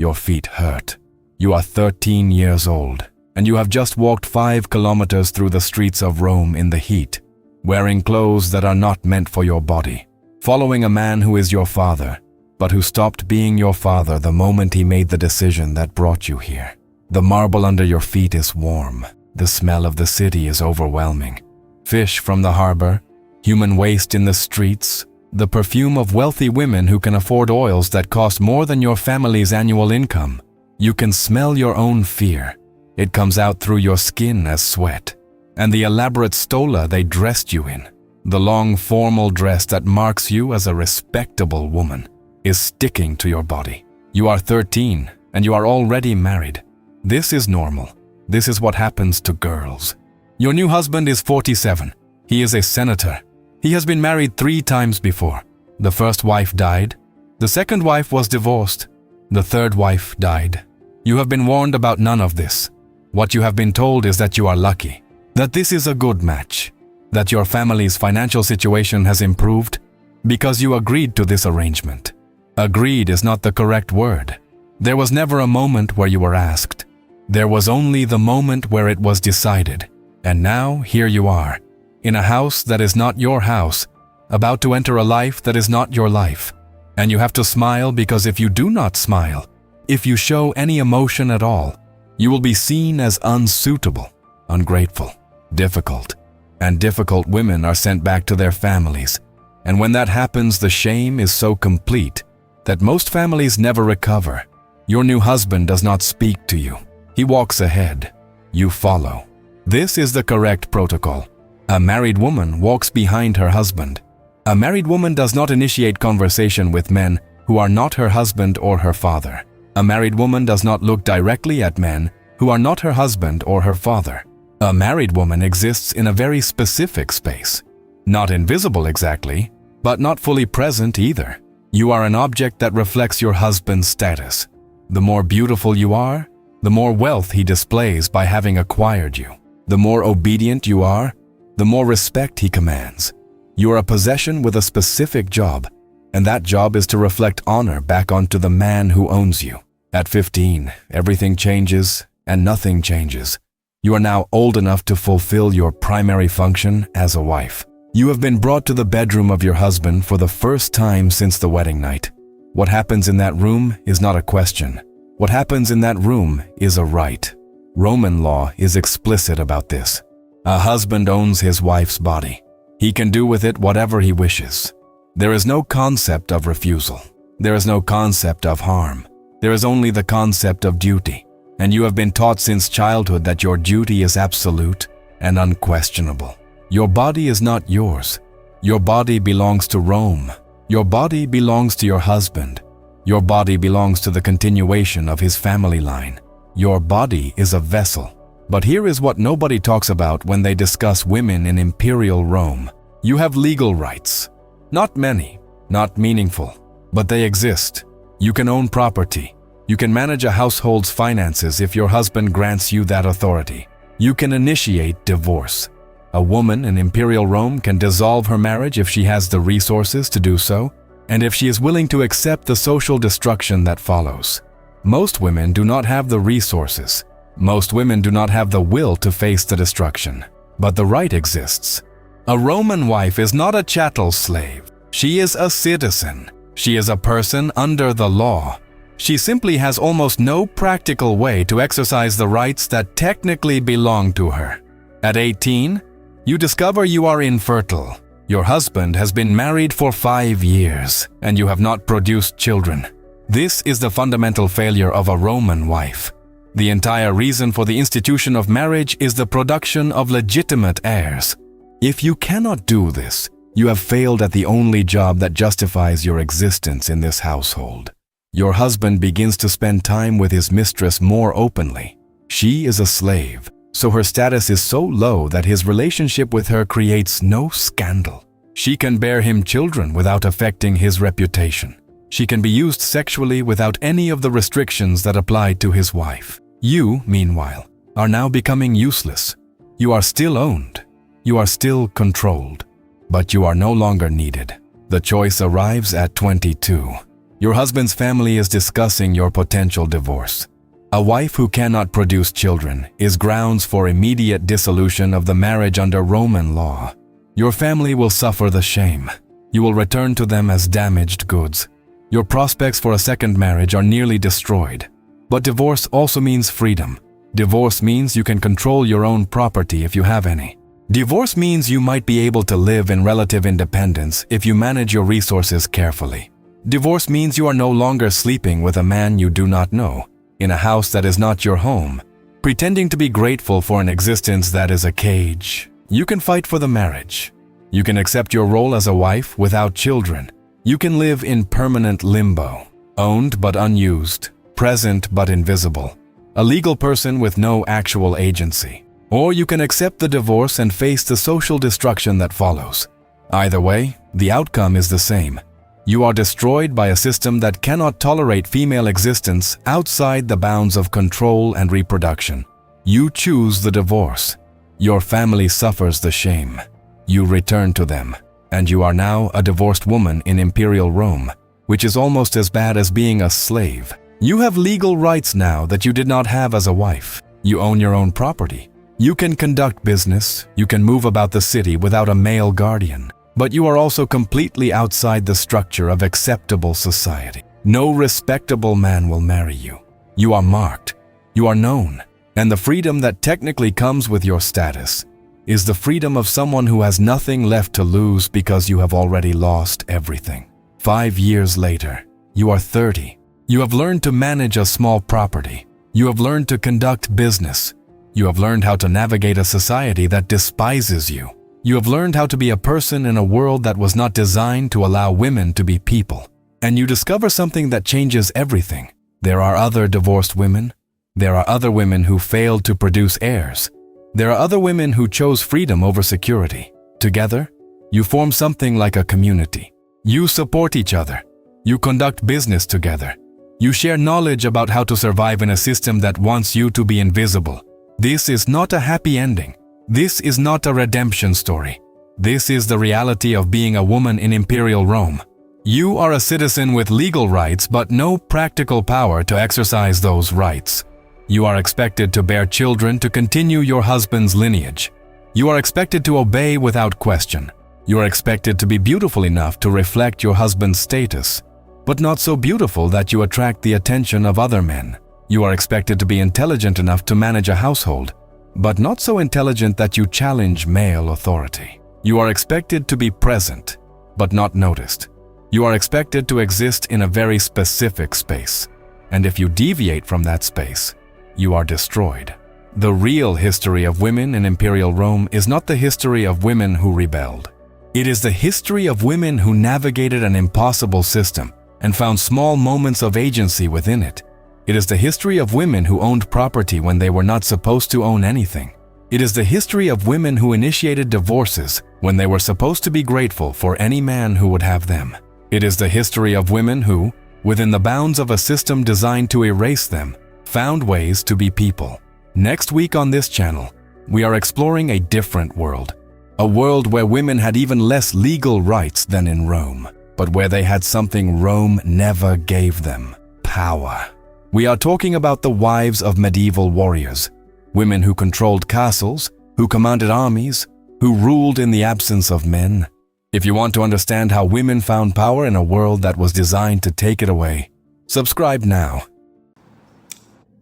Your feet hurt. You are 13 years old, and you have just walked 5 kilometers through the streets of Rome in the heat, wearing clothes that are not meant for your body, following a man who is your father, but who stopped being your father the moment he made the decision that brought you here. The marble under your feet is warm. The smell of the city is overwhelming. Fish from the harbor, human waste in the streets, the perfume of wealthy women who can afford oils that cost more than your family's annual income. You can smell your own fear. It comes out through your skin as sweat. And the elaborate stola they dressed you in, the long formal dress that marks you as a respectable woman, is sticking to your body. You are 13 and you are already married. This is normal. This is what happens to girls. Your new husband is 47. He is a senator. He has been married 3 times before. The first wife died. The second wife was divorced. The third wife died. You have been warned about none of this. What you have been told is that you are lucky, that this is a good match, that your family's financial situation has improved because you agreed to this arrangement. Agreed is not the correct word. There was never a moment where you were asked. There was only the moment where it was decided. And now here you are, in a house that is not your house, about to enter a life that is not your life. And you have to smile because if you do not smile, if you show any emotion at all, you will be seen as unsuitable, ungrateful, difficult. And difficult women are sent back to their families. And when that happens, the shame is so complete that most families never recover. Your new husband does not speak to you. He walks ahead. You follow. This is the correct protocol. A married woman walks behind her husband. A married woman does not initiate conversation with men who are not her husband or her father. A married woman does not look directly at men who are not her husband or her father. A married woman exists in a very specific space. Not invisible exactly, but not fully present either. You are an object that reflects your husband's status. The more beautiful you are, the more wealth he displays by having acquired you. The more obedient you are, the more respect he commands. You are a possession with a specific job, and that job is to reflect honor back onto the man who owns you. At 15, everything changes and nothing changes. You are now old enough to fulfill your primary function as a wife. You have been brought to the bedroom of your husband for the first time since the wedding night. What happens in that room is not a question. What happens in that room is a right. Roman law is explicit about this. A husband owns his wife's body. He can do with it whatever he wishes. There is no concept of refusal. There is no concept of harm. There is only the concept of duty. And you have been taught since childhood that your duty is absolute and unquestionable. Your body is not yours. Your body belongs to Rome. Your body belongs to your husband. Your body belongs to the continuation of his family line. Your body is a vessel. But here is what nobody talks about when they discuss women in Imperial Rome. You have legal rights. Not many, not meaningful, but they exist. You can own property. You can manage a household's finances if your husband grants you that authority. You can initiate divorce. A woman in Imperial Rome can dissolve her marriage if she has the resources to do so, and if she is willing to accept the social destruction that follows. Most women do not have the resources. Most women do not have the will to face the destruction. But the right exists. A Roman wife is not a chattel slave. She is a citizen. She is a person under the law. She simply has almost no practical way to exercise the rights that technically belong to her. At 18, you discover you are infertile. Your husband has been married for 5 years, and you have not produced children. This is the fundamental failure of a Roman wife. The entire reason for the institution of marriage is the production of legitimate heirs. If you cannot do this, you have failed at the only job that justifies your existence in this household. Your husband begins to spend time with his mistress more openly. She is a slave, so her status is so low that his relationship with her creates no scandal. She can bear him children without affecting his reputation. She can be used sexually without any of the restrictions that applied to his wife. You, meanwhile, are now becoming useless. You are still owned. You are still controlled. But you are no longer needed. The choice arrives at 22. Your husband's family is discussing your potential divorce. A wife who cannot produce children is grounds for immediate dissolution of the marriage under Roman law. Your family will suffer the shame. You will return to them as damaged goods. Your prospects for a second marriage are nearly destroyed. But divorce also means freedom. Divorce means you can control your own property if you have any. Divorce means you might be able to live in relative independence if you manage your resources carefully. Divorce means you are no longer sleeping with a man you do not know, in a house that is not your home, pretending to be grateful for an existence that is a cage. You can fight for the marriage. You can accept your role as a wife without children. You can live in permanent limbo, owned but unused, present but invisible, a legal person with no actual agency. Or you can accept the divorce and face the social destruction that follows. Either way, the outcome is the same. You are destroyed by a system that cannot tolerate female existence outside the bounds of control and reproduction. You choose the divorce. Your family suffers the shame. You return to them, and you are now a divorced woman in Imperial Rome, which is almost as bad as being a slave. You have legal rights now that you did not have as a wife. You own your own property. You can conduct business. You can move about the city without a male guardian. But you are also completely outside the structure of acceptable society. No respectable man will marry you. You are marked. You are known. And the freedom that technically comes with your status is the freedom of someone who has nothing left to lose because you have already lost everything. 5 years later, you are 30. You have learned to manage a small property. You have learned to conduct business. You have learned how to navigate a society that despises you. You have learned how to be a person in a world that was not designed to allow women to be people. And you discover something that changes everything. There are other divorced women. There are other women who failed to produce heirs. There are other women who chose freedom over security. Together, you form something like a community. You support each other. You conduct business together. You share knowledge about how to survive in a system that wants you to be invisible. This is not a happy ending. This is not a redemption story. This is the reality of being a woman in Imperial Rome. You are a citizen with legal rights but no practical power to exercise those rights. You are expected to bear children to continue your husband's lineage. You are expected to obey without question. You are expected to be beautiful enough to reflect your husband's status, but not so beautiful that you attract the attention of other men. You are expected to be intelligent enough to manage a household, but not so intelligent that you challenge male authority. You are expected to be present, but not noticed. You are expected to exist in a very specific space, and if you deviate from that space, you are destroyed. The real history of women in Imperial Rome is not the history of women who rebelled. It is the history of women who navigated an impossible system and found small moments of agency within it. It is the history of women who owned property when they were not supposed to own anything. It is the history of women who initiated divorces when they were supposed to be grateful for any man who would have them. It is the history of women who, within the bounds of a system designed to erase them, found ways to be people. Next week on this channel, we are exploring a different world. A world where women had even less legal rights than in Rome, but where they had something Rome never gave them: power. We are talking about the wives of medieval warriors, women who controlled castles, who commanded armies, who ruled in the absence of men. If you want to understand how women found power in a world that was designed to take it away, subscribe now.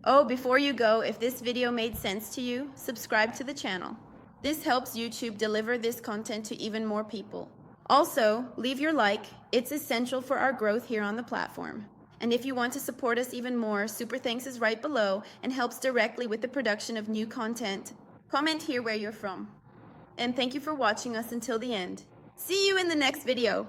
Oh, before you go, if this video made sense to you, subscribe to the channel. This helps YouTube deliver this content to even more people. Also, leave your like. It's essential for our growth here on the platform. And if you want to support us even more, Super Thanks is right below and helps directly with the production of new content. Comment here where you're from. And thank you for watching us until the end. See you in the next video.